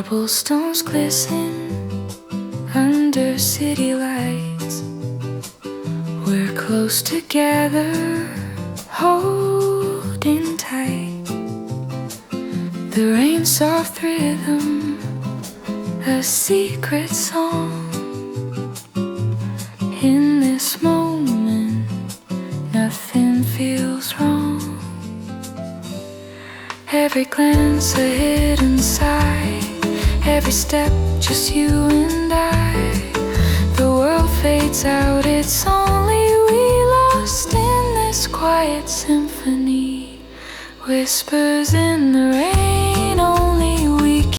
Cobblestones glisten under city lights. We're close together, holding tight. The rain's soft rhythm, a secret song. In this moment, nothing feels wrong. Every glance a hidden sigh, every step just you and I. The world fades out, it's only we lost in this quiet symphony. Whispers in the rain.